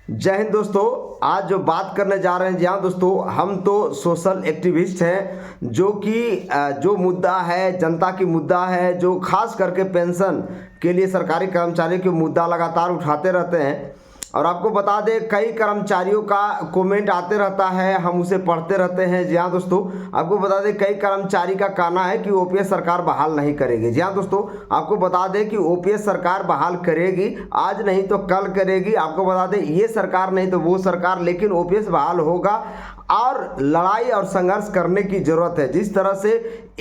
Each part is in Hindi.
जय हिंद दोस्तों। आज जो बात करने जा रहे हैं, जी हाँ दोस्तों, हम तो सोशल एक्टिविस्ट हैं। जो कि जो मुद्दा है, जनता की मुद्दा है, जो खास करके पेंशन के लिए सरकारी कर्मचारियों के मुद्दा लगातार उठाते रहते हैं। और आपको बता दें, कई कर्मचारियों का कमेंट आते रहता है, हम उसे पढ़ते रहते हैं। जी हाँ दोस्तों, आपको बता दें, कई कर्मचारी का कहना है कि ओपीएस सरकार बहाल नहीं करेगी। जी हाँ दोस्तों, आपको बता दें कि ओपीएस सरकार बहाल करेगी, आज नहीं तो कल करेगी। आपको बता दें, ये सरकार नहीं तो वो सरकार, लेकिन ओपीएस बहाल होगा। और लड़ाई और संघर्ष करने की जरूरत है। जिस तरह से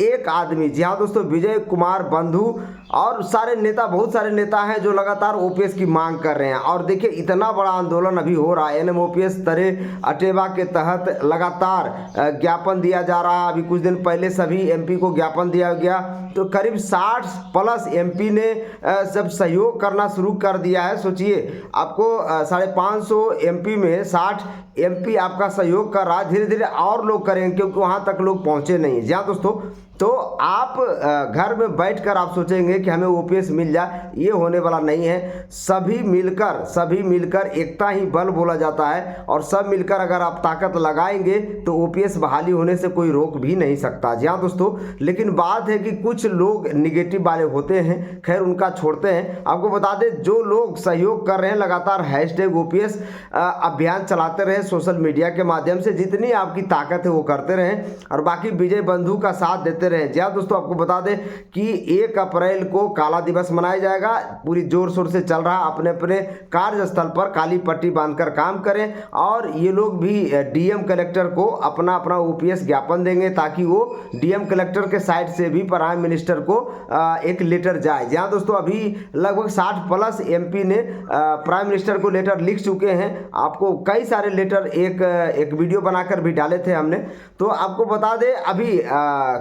एक आदमी, जी हाँ दोस्तों, विजय कुमार बंधु और सारे नेता, बहुत सारे नेता हैं जो लगातार ओपीएस की मांग कर रहे हैं। और देखिए, इतना बड़ा आंदोलन अभी हो रहा है, एनएमओपीएस तरह अटेवा के तहत लगातार ज्ञापन दिया जा रहा है। अभी कुछ दिन पहले सभी एमपी को ज्ञापन दिया गया, तो करीब 60+ एमपी ने सब सहयोग करना शुरू कर दिया है। सोचिए, आपको 550 एमपी में 60 एमपी आपका सहयोग कर रहा है। धीरे धीरे और लोग करेंगे, क्योंकि वहां तक लोग पहुंचे नहीं। जी हाँ दोस्तों, तो आप घर में बैठकर आप सोचेंगे कि हमें ओपीएस मिल जाए, ये होने वाला नहीं है। सभी मिलकर एकता ही बल बोला जाता है। और सब मिलकर अगर आप ताकत लगाएंगे तो ओपीएस बहाली होने से कोई रोक भी नहीं सकता। जी हाँ दोस्तों, लेकिन बात है कि कुछ लोग निगेटिव वाले होते हैं, खैर उनका छोड़ते हैं। आपको बता दें, जो लोग सहयोग कर रहे हैं, लगातार #ओपीएस अभियान चलाते रहे सोशल मीडिया के माध्यम से, जितनी आपकी ताकत है वो करते रहें। और बाकी विजय बंधु का साथ देते रहे। जी हाँ दोस्तों, आपको बता दें कि 1 अप्रैल को काला दिवस मनाया जाएगा। पूरी जोर शोर से चल रहा। अपने अपने कार्यस्थल पर काली पट्टी बांधकर काम करें। और ये लोग भी डीएम कलेक्टर को अपना अपना ओपीएस ज्ञापन देंगे, ताकि वो डीएम कलेक्टर के साइड से भी प्राइम मिनिस्टर को एक लेटर जाए। जी हाँ दोस्तों, अभी लगभग 60+ एमपी ने प्राइम मिनिस्टर को लेटर लिख चुके हैं। आपको कई सारे लेटर एक वीडियो बनाकर भी डाले थे हमने। तो आपको बता दें, अभी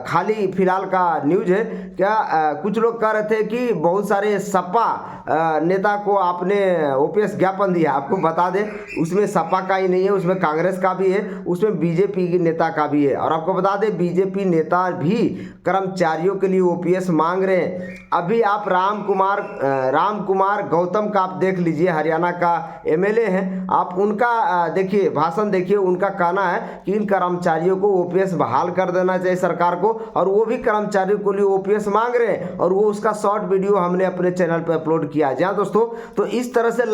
खाली फिलहाल का न्यूज है क्या, कुछ लोग कह रहे थे कि बहुत सारे सपा नेता को आपने ओपीएस ज्ञापन दिया। आपको बता दें, उसमें सपा का ही नहीं है, उसमें कांग्रेस का भी है, उसमें बीजेपी की नेता का भी है। और आपको बता दें, बीजेपी नेता भी कर्मचारियों के लिए ओपीएस मांग रहे हैं। अभी आप राम कुमार गौतम का आप देख लीजिए, हरियाणा का एमएलए हैं। आप उनका देखिए, भाषण देखिए। उनका कहना है कि इन कर्मचारियों को ओपीएस बहाल कर देना चाहिए सरकार को, और वो भी कर्मचारियों के लिए ओपीएस मांग रहे हैं। और वो उसका शॉर्ट वीडियो हमने अपने चैनल पर अपलोड किया। जी हाँ दोस्तों, तो इस तरह से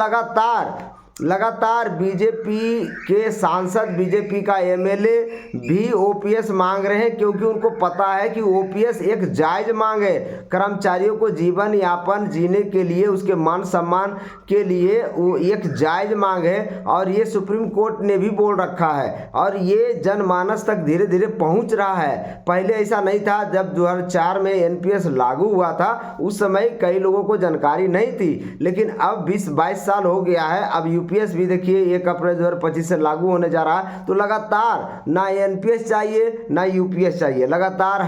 लगातार बीजेपी के सांसद, बीजेपी का एमएलए भी ओपीएस मांग रहे हैं, क्योंकि उनको पता है कि ओपीएस एक जायज मांग है। कर्मचारियों को जीवन यापन जीने के लिए, उसके मान सम्मान के लिए वो एक जायज मांग है। और ये सुप्रीम कोर्ट ने भी बोल रखा है, और ये जनमानस तक धीरे धीरे पहुंच रहा है। पहले ऐसा नहीं था। जब 2004 में एनपीएस लागू हुआ था, उस समय कई लोगों को जानकारी नहीं थी, लेकिन अब 20-22 साल हो गया है। अब यूपीएस भी देखिए 1 अप्रैल 2025 से लागू होने जा रहा है। तो लगातार ना एनपीएस चाहिए ना यूपीएस चाहिए, लगातार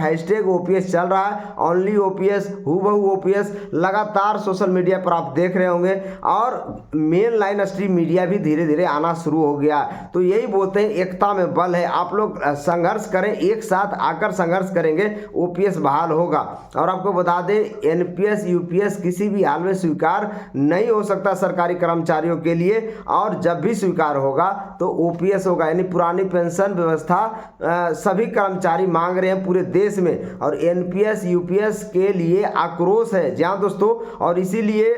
#ओपीएस चल रहा है। ओनली ओपीएस, हूबहू ओपीएस, लगातार सोशल मीडिया पर आप देख रहे होंगे। और मेन लाइन स्ट्रीम मीडिया भी धीरे धीरे आना शुरू हो गया। तो यही बोलते हैं, एकता में बल है। आप लोग संघर्ष करें, एक साथ आकर संघर्ष करेंगे, ओपीएस बहाल होगा। और आपको बता दें, एनपीएस यूपीएस किसी भी हाल में स्वीकार नहीं हो सकता सरकारी कर्मचारियों के लिए। और जब भी स्वीकार होगा तो ओपीएस होगा, यानी पुरानी पेंशन व्यवस्था सभी कर्मचारी मांग रहे हैं पूरे देश में। और एनपीएस यूपीएस के लिए आक्रोश है। जी हाँ दोस्तों, और इसीलिए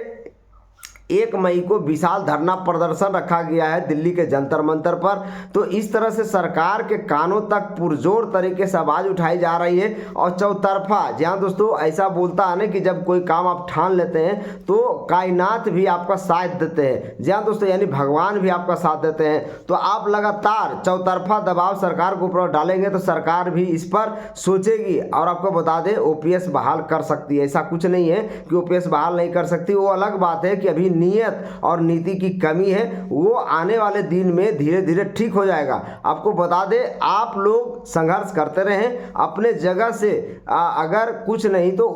1 मई को विशाल धरना प्रदर्शन रखा गया है दिल्ली के जंतर मंतर पर। तो इस तरह से सरकार के कानों तक पुरजोर तरीके से आवाज उठाई जा रही है। और चौतरफा, जी हाँ दोस्तों, ऐसा बोलता है ना कि जब कोई काम आप ठान लेते हैं तो कायनात भी आपका साथ देते हैं। जी हाँ दोस्तों, यानी भगवान भी आपका साथ देते हैं। तो आप लगातार चौतरफा दबाव सरकार के ऊपर डालेंगे तो सरकार भी इस पर सोचेगी। और आपको बता दें, ओपीएस बहाल कर सकती है, ऐसा कुछ नहीं है कि ओपीएस बहाल नहीं कर सकती। वो अलग बात है कि अभी नीयत और नीति की कमी है, वो आने वाले दिन में धीरे धीरे ठीक हो जाएगा। आपको बता दें, आप लोग संघर्ष करते रहें अपने जगह से। अगर कुछ नहीं तो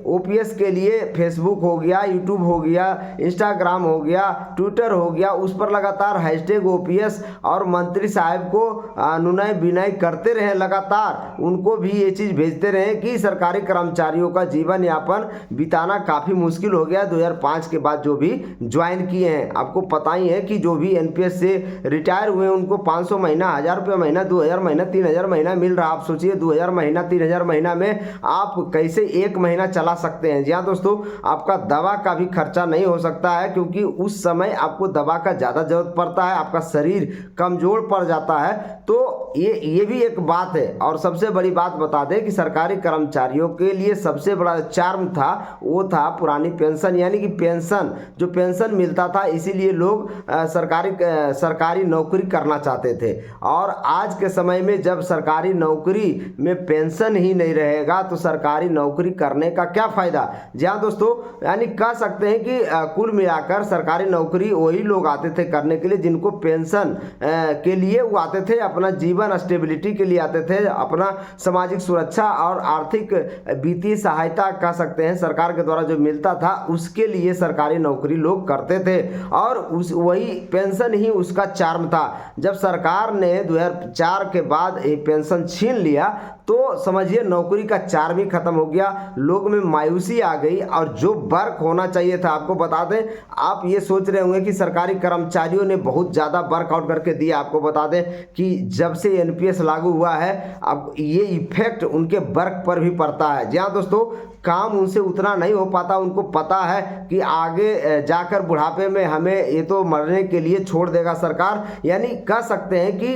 ओपीएस के लिए फेसबुक हो गया, यूट्यूब हो गया, इंस्टाग्राम हो गया, ट्विटर हो गया, उस पर लगातार #ओपीएस और मंत्री साहब को अनुनय विनय करते रहें। लगातार उनको भी ये चीज़ भेजते रहें कि सरकारी कर्मचारियों का जीवन यापन बिताना काफ़ी मुश्किल हो गया 2005 के बाद। बाद जो भी ज्वाइन किए हैं। आपको पता ही है कि जो भी एनपीएस से रिटायर हुए हैं उनको 500 महीना, 1000 रुपये महीना, 2000 महीना, 3000 महीना मिल रहा। आप सोचिए 2000 महीना, 3000 महीना में आप कैसे एक महीना चला सकते हैं। जी हाँ दोस्तों, आपका दवा का भी खर्चा नहीं हो सकता है, क्योंकि उस समय आपको दवा का ज़्यादा जरूरत पड़ता है, आपका शरीर कमज़ोर पड़ जाता है। तो ये भी एक बात है। और सबसे बड़ी बात बता दें कि सरकारी कर्मचारियों के लिए सबसे बड़ा चार्म था वो था पुरानी पेंशन, यानी कि पेंशन, जो पेंशन मिलता था, इसीलिए लोग सरकारी नौकरी करना चाहते थे। और आज के समय में जब सरकारी नौकरी में पेंशन ही नहीं रहेगा तो सरकारी नौकरी करने का क्या फ़ायदा। जी हाँ दोस्तों, यानी कह सकते हैं कि कुल मिलाकर सरकारी नौकरी वही लोग आते थे करने के लिए जिनको पेंशन के लिए वो आते थे, अपना जीवन स्टेबिलिटी के लिए आते थे, अपना सामाजिक सुरक्षा और आर्थिक वित्तीय सहायता कह सकते हैं सरकार के द्वारा जो मिलता था उसके लिए सरकारी नौकरी लोग करते थे। और वही पेंशन ही उसका चार्म था। जब सरकार ने 2004 के बाद ये पेंशन छीन लिया तो समझिए नौकरी का चार्म ही खत्म हो गया, लोग में मायूसी आ गई। और जो वर्क होना चाहिए था, आपको बता दें, आप ये सोच रहे होंगे कि सरकारी कर्मचारियों ने बहुत ज़्यादा वर्कआउट करके दिया। आपको बता दें कि जब से एनपीएस लागू हुआ है अब ये इफेक्ट उनके वर्क पर भी पड़ता है। जी हाँ दोस्तों, काम उनसे उतना नहीं हो पाता। उनको पता है कि आगे जाकर बुढ़ापे में हमें ये तो मरने के लिए छोड़ देगा सरकार। यानी कह सकते हैं कि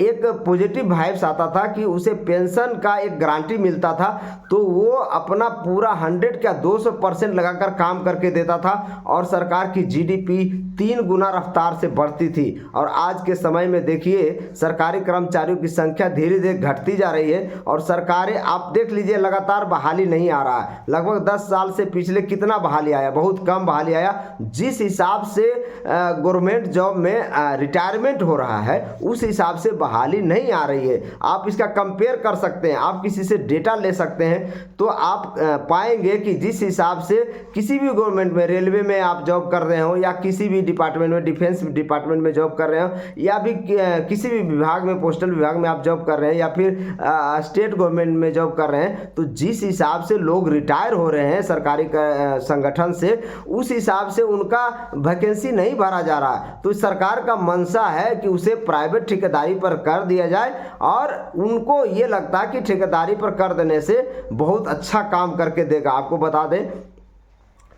एक पॉजिटिव वाइब्स आता था कि उसे पेंशन का एक गारंटी मिलता था, तो वो अपना पूरा 100 क्या 200% लगाकर काम करके देता था और सरकार की जीडीपी 3 गुना रफ्तार से बढ़ती थी। और आज के समय में देखिए सरकारी कर्मचारियों की संख्या धीरे धीरे घटती जा रही है और सरकारें, आप देख लीजिए, लगातार बहाली नहीं आ रहा है। लगभग 10 साल से पिछले कितना बहाली आया, बहुत कम बहाली आया। जिस हिसाब से गवर्नमेंट जॉब में रिटायरमेंट हो रहा है उस हिसाब से बहाली नहीं आ रही है। आप इसका कंपेयर कर सकते हैं, आप किसी से डेटा ले सकते हैं तो आप पाएंगे कि जिस हिसाब से किसी भी गवर्नमेंट में, रेलवे में आप जॉब कर रहे हो या किसी भी डिपार्टमेंट में, डिफेंस डिपार्टमेंट में जॉब कर रहे हो या भी किसी भी विभाग में, पोस्टल विभाग में आप जॉब कर रहे हैं या फिर स्टेट गवर्नमेंट में जॉब कर रहे हैं, तो जिस हिसाब से लोग रिटायर हो रहे हैं सरकारी संगठन से, उस हिसाब से उनका वैकेंसी नहीं भरा जा रहा। तो सरकार का मंशा है कि उसे प्राइवेट ठेकेदारी पर कर दिया जाए और उनको ये लगता है कि ठेकेदारी पर कर देने से बहुत अच्छा काम करके देगा। आपको बता दें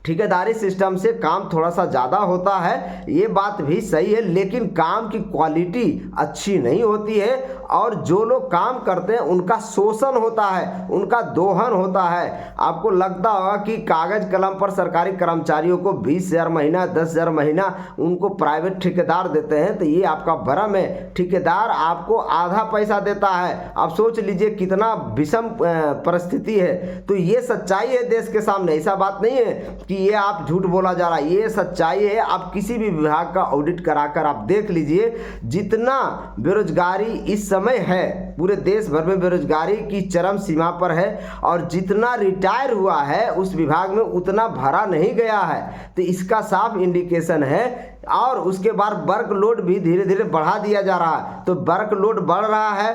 ठेकेदारी सिस्टम से काम थोड़ा सा ज़्यादा होता है, ये बात भी सही है, लेकिन काम की क्वालिटी अच्छी नहीं होती है और जो लोग काम करते हैं उनका शोषण होता है, उनका दोहन होता है। आपको लगता होगा कि कागज़ कलम पर सरकारी कर्मचारियों को 20,000 महीना, 10,000 महीना उनको प्राइवेट ठेकेदार देते हैं, तो ये आपका भ्रम है। ठेकेदार आपको आधा पैसा देता है। आप सोच लीजिए कितना विषम परिस्थिति है। तो ये सच्चाई है देश के सामने, ऐसा बात नहीं है कि ये आप झूठ बोला जा रहा है, ये सच्चाई है। आप किसी भी विभाग का ऑडिट कराकर आप देख लीजिए, जितना बेरोजगारी इस समय है, पूरे देश भर में बेरोजगारी की चरम सीमा पर है और जितना रिटायर हुआ है उस विभाग में उतना भरा नहीं गया है। तो इसका साफ इंडिकेशन है। और उसके बाद वर्कलोड भी धीरे धीरे बढ़ा दिया जा रहा है। तो वर्कलोड बढ़ रहा है,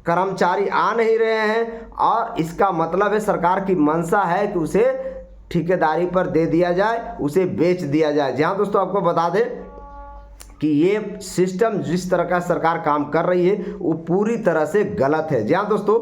कर्मचारी आ नहीं रहे हैं और इसका मतलब है सरकार की मंशा है कि उसे ठेकेदारी पर दे दिया जाए, उसे बेच दिया जाए। जहाँ दोस्तों आपको बता दें कि ये सिस्टम जिस तरह का सरकार काम कर रही है वो पूरी तरह से गलत है। जहाँ दोस्तों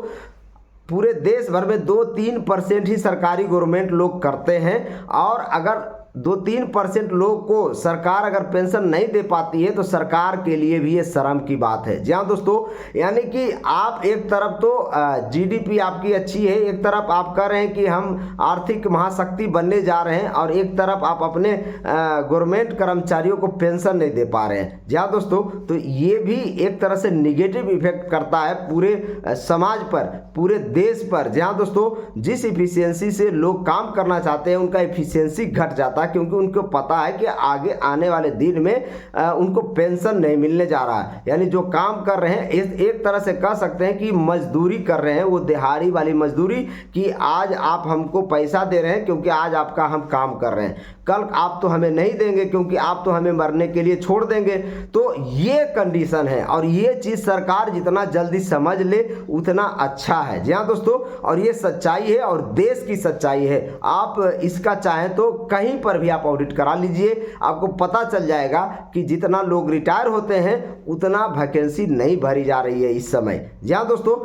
पूरे देश भर में 2-3% ही सरकारी गवर्नमेंट लोग करते हैं और अगर 2-3% लोग को सरकार अगर पेंशन नहीं दे पाती है तो सरकार के लिए भी ये शर्म की बात है। जी हाँ दोस्तों, यानी कि आप एक तरफ तो जीडीपी आपकी अच्छी है, एक तरफ आप कह रहे हैं कि हम आर्थिक महाशक्ति बनने जा रहे हैं और एक तरफ आप अपने गवर्नमेंट कर्मचारियों को पेंशन नहीं दे पा रहे हैं। जी हाँ दोस्तों, तो ये भी एक तरह से निगेटिव इफेक्ट करता है पूरे समाज पर, पूरे देश पर। जी हाँ दोस्तों, जिस इफिशियंसी से लोग काम करना चाहते हैं उनका इफिशियंसी घट जाता है, क्योंकि उनको पता है कि आगे आने वाले दिन में उनको पेंशन नहीं मिलने जा रहा है। यानी जो काम कर रहे हैं एक तरह से कह सकते हैं कि मजदूरी कर रहे हैं, वो दिहाड़ी वाली मजदूरी, कि आज आप हमको पैसा दे रहे हैं क्योंकि आज आपका हम काम कर रहे हैं, कल आप तो हमें नहीं देंगे क्योंकि आप तो हमें मरने के लिए छोड़ देंगे। तो ये कंडीशन है और ये चीज़ सरकार जितना जल्दी समझ ले उतना अच्छा है। जी हाँ दोस्तों, और ये सच्चाई है और देश की सच्चाई है। आप इसका चाहें तो कहीं पर पर भी आप ऑडिट करा लीजिए, आपको पता चल जाएगा कि जितना लोग रिटायर होते हैं उतना वैकेंसी नहीं भरी जा रही है इस समय। जी हाँ दोस्तों,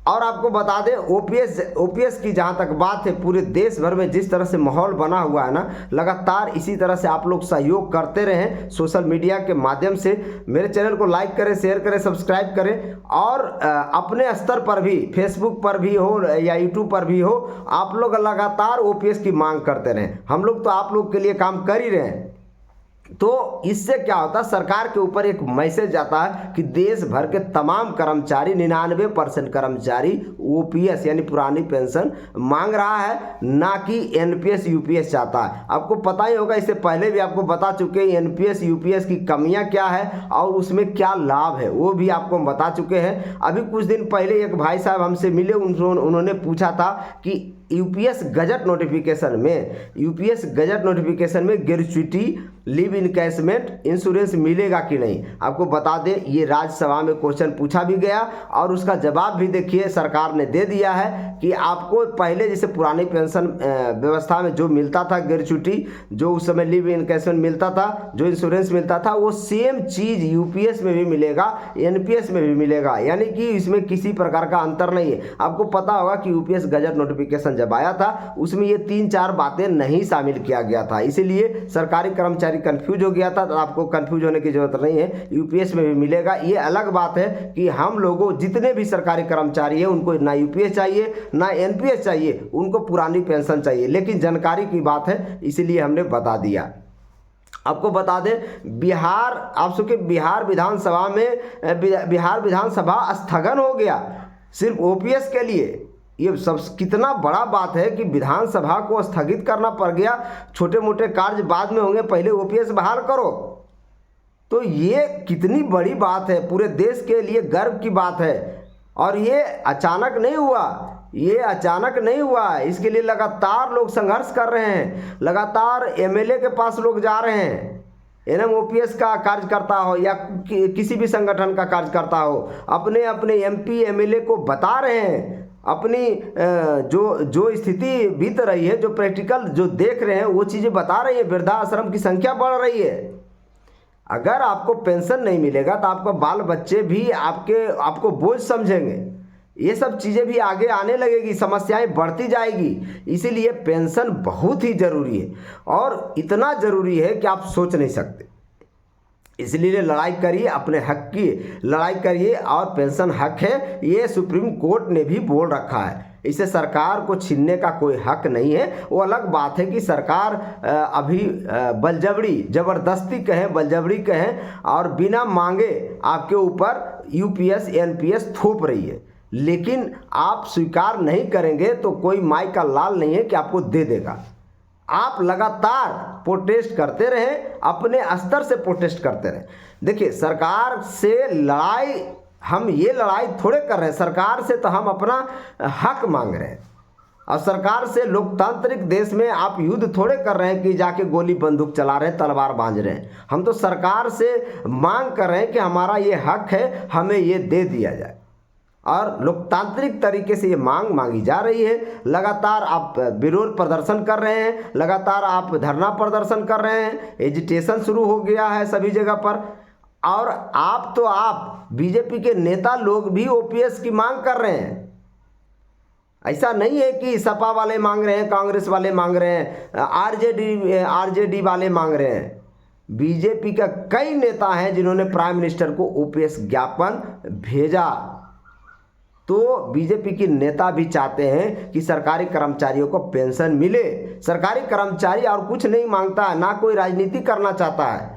और आपको बता दें ओपीएस की जहाँ तक बात है, पूरे देश भर में जिस तरह से माहौल बना हुआ है ना, लगातार इसी तरह से आप लोग सहयोग करते रहें सोशल मीडिया के माध्यम से। मेरे चैनल को लाइक करें, शेयर करें, सब्सक्राइब करें, और अपने स्तर पर भी फेसबुक पर भी हो या यूट्यूब पर भी हो, आप लोग लगातार ओपीएस की मांग करते रहें। हम लोग तो आप लोग के लिए काम कर ही रहे हैं। तो इससे क्या होता है, सरकार के ऊपर एक मैसेज आता है कि देश भर के तमाम कर्मचारी 99% कर्मचारी ओपीएस यानी पुरानी पेंशन मांग रहा है, ना कि एनपीएस यूपीएस चाहता है। आपको पता ही होगा, इससे पहले भी आपको बता चुके हैं एनपीएस यूपीएस की कमियां क्या है और उसमें क्या लाभ है, वो भी आपको बता चुके हैं। अभी कुछ दिन पहले एक भाई साहब हमसे मिले, उन्होंने पूछा था कि यूपीएस गजट नोटिफिकेशन में ग्रेच्युटी लीव इनकैशमेंट इंश्योरेंस मिलेगा कि नहीं। आपको बता दें, ये राज्यसभा में क्वेश्चन पूछा भी गया और उसका जवाब भी देखिए सरकार ने दे दिया है कि आपको पहले जैसे पुरानी पेंशन व्यवस्था में जो मिलता था ग्रेच्युटी, जो उस समय लीव इनकैशमेंट मिलता था, जो इंश्योरेंस मिलता था, वो सेम चीज़ यूपीएस में भी मिलेगा, एनपीएस में भी मिलेगा, यानी कि इसमें किसी प्रकार का अंतर नहीं है। आपको पता होगा कि यूपीएस गजट नोटिफिकेशन जब आया था उसमें ये 3-4 बातें नहीं शामिल किया गया था, इसीलिए सरकारी कर्मचारी कंफ्यूज हो गया था। तो आपको कंफ्यूज होने की जरूरत नहीं है, यूपीएस में भी मिलेगा। ये अलग बात है कि हम लोगों जितने भी सरकारी कर्मचारी हैं उनको ना यूपीएस चाहिए ना एनपीएस चाहिए, उनको पुरानी पेंशन चाहिए, लेकिन जानकारी की बात है इसलिए हमने बता दिया। आपको बता दें, बिहार विधानसभा स्थगन हो गया सिर्फ ओपीएस के लिए। ये सब कितना बड़ा बात है कि विधानसभा को स्थगित करना पड़ गया। छोटे मोटे कार्य बाद में होंगे, पहले ओपीएस बहाल करो। तो ये कितनी बड़ी बात है, पूरे देश के लिए गर्व की बात है। और ये अचानक नहीं हुआ, इसके लिए लगातार लोग संघर्ष कर रहे हैं, लगातार एमएलए के पास लोग जा रहे हैं। एनएमओपीएस का कार्यकर्ता हो या किसी भी संगठन का कार्यकर्ता हो, अपने एमपी एमएलए को बता रहे हैं अपनी जो स्थिति बीत रही है, जो प्रैक्टिकल जो देख रहे हैं वो चीज़ें बता रही है। वृद्धाश्रम की संख्या बढ़ रही है। अगर आपको पेंशन नहीं मिलेगा तो आपका बाल बच्चे भी आपको बोझ समझेंगे। ये सब चीज़ें भी आगे आने लगेगी, समस्याएं बढ़ती जाएगी। इसीलिए पेंशन बहुत ही ज़रूरी है, और इतना ज़रूरी है कि आप सोच नहीं सकते। इसलिए लड़ाई करिए, अपने हक की लड़ाई करिए, और पेंशन हक है, ये सुप्रीम कोर्ट ने भी बोल रखा है। इसे सरकार को छीनने का कोई हक नहीं है। वो अलग बात है कि सरकार अभी बलजबरी कहें और बिना मांगे आपके ऊपर यूपीएस एनपीएस थोप रही है, लेकिन आप स्वीकार नहीं करेंगे तो कोई माई का लाल नहीं है कि आपको दे देगा। आप लगातार प्रोटेस्ट करते रहें, अपने स्तर से प्रोटेस्ट करते रहें। देखिए, सरकार से हम ये लड़ाई थोड़े कर रहे हैं, सरकार से तो हम अपना हक मांग रहे हैं। और सरकार से, लोकतांत्रिक देश में आप युद्ध थोड़े कर रहे हैं कि जाके गोली बंदूक चला रहे हैं, तलवार बांध रहे हैं। हम तो सरकार से मांग कर रहे हैं कि हमारा ये हक है, हमें ये दे दिया जाए। और लोकतांत्रिक तरीके से ये मांग मांगी जा रही है। लगातार आप विरोध प्रदर्शन कर रहे हैं, लगातार आप धरना प्रदर्शन कर रहे हैं, एजिटेशन शुरू हो गया है सभी जगह पर। और आप बीजेपी के नेता लोग भी ओपीएस की मांग कर रहे हैं। ऐसा नहीं है कि सपा वाले मांग रहे हैं, कांग्रेस वाले मांग रहे हैं, आरजेडी वाले मांग रहे हैं। बीजेपी का कई नेता हैं जिन्होंने प्राइम मिनिस्टर को ओपीएस ज्ञापन भेजा। तो बीजेपी के नेता भी चाहते हैं कि सरकारी कर्मचारियों को पेंशन मिले। सरकारी कर्मचारी और कुछ नहीं मांगता है, ना कोई राजनीति करना चाहता है।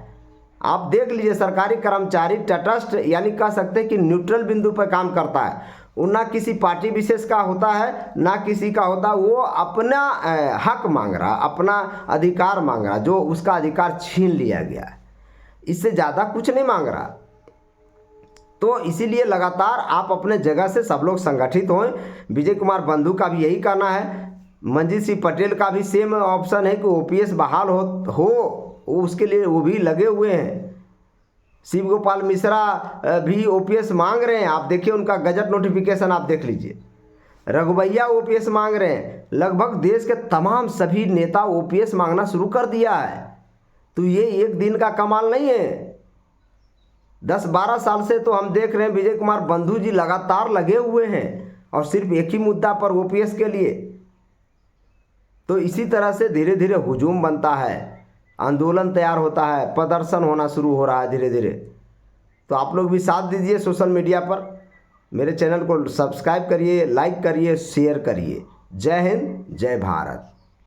आप देख लीजिए, सरकारी कर्मचारी तटस्थ यानी कह सकते हैं कि न्यूट्रल बिंदु पर काम करता है। वो ना किसी पार्टी विशेष का होता है, ना किसी का होता। वो अपना हक मांग रहा, अपना अधिकार मांग रहा, जो उसका अधिकार छीन लिया गया है। इससे ज़्यादा कुछ नहीं मांग रहा। तो इसीलिए लगातार आप अपने जगह से सब लोग संगठित हों। विजय कुमार बंधु का भी यही कहना है, मंजीत सिंह पटेल का भी सेम ऑप्शन है कि ओपीएस बहाल हो उसके लिए वो भी लगे हुए हैं। शिव गोपाल मिश्रा भी ओपीएस मांग रहे हैं। आप देखिए, उनका गजट नोटिफिकेशन आप देख लीजिए। रघुवैया ओपीएस मांग रहे हैं, लगभग देश के तमाम सभी नेता ओपीएस मांगना शुरू कर दिया है। तो ये एक दिन का कमाल नहीं है। 10-12 साल से तो हम देख रहे हैं विजय कुमार बंधु जी लगातार लगे हुए हैं और सिर्फ एक ही मुद्दा पर ओपीएस के लिए। तो इसी तरह से धीरे धीरे हुजूम बनता है, आंदोलन तैयार होता है, प्रदर्शन होना शुरू हो रहा है धीरे धीरे। तो आप लोग भी साथ दीजिए सोशल मीडिया पर, मेरे चैनल को सब्सक्राइब करिए, लाइक करिए, शेयर करिए। जय हिंद, जय भारत।